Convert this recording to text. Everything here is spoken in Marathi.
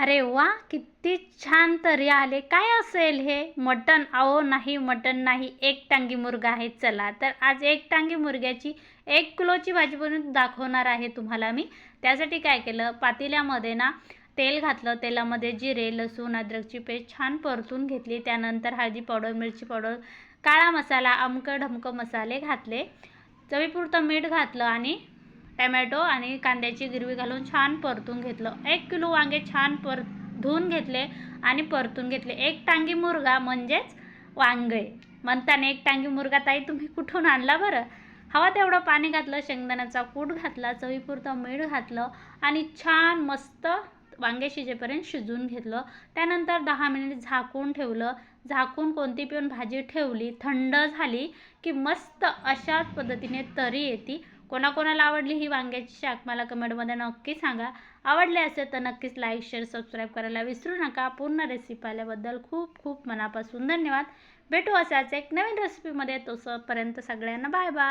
अरे वा, किती छान तरी आले. काय असेल हे? मटण? अहो नाही, मटण नाही, एक टांगी मुर्गा आहे. चला तर आज एक टांगी मुर्ग्याची 1 किलोची भाजी बनवून दाखवणार आहे तुम्हाला मी. त्यासाठी काय केलं, पातेल्यामध्ये ना तेल घातलं. तेलामध्ये जिरे, लसूण, अद्रकची पेस्ट छान परतून घेतली. त्यानंतर हळदी पावडर, मिरची पावडर, काळा मसाला, अमकं ढमकं मसाले घातले. चवीपुरतं मीठ घातलं आणि टमॅटो आणि कांद्याची गिरवी घालून छान परतून घेतलं. 1 किलो वांगे छान धुवून घेतले आणि परतून घेतले. एक टांगी मुर्गा म्हणजेच वांगे म्हणताना एक टांगी मुर्गा ताई तुम्ही कुठून आणला बरं? हवा तेवढं पाणी घातलं, शेंगदाण्याचा कूट घातला, चवीपुरतं मीठ घातलं आणि छान मस्त वांगे शिजेपर्यंत शिजवून घेतलं. त्यानंतर 10 मिनिट झाकून ठेवलं. झाकून कोणती पण भाजी ठेवली, थंड झाली की मस्त अशाच पद्धतीने तरी येते. कोणाकोणाला आवडली ही वांग्याची शाक मला कमेंटमध्ये नक्की सांगा. आवडले असेल तर नक्कीच लाईक, शेअर, सबस्क्राईब करायला विसरू नका. पूर्ण रेसिपी पाहिल्याबद्दल खूप खूप मनापासून धन्यवाद. भेटू असाच एक नवीन रेसिपीमध्ये. तोपर्यंत सगळ्यांना बाय बाय.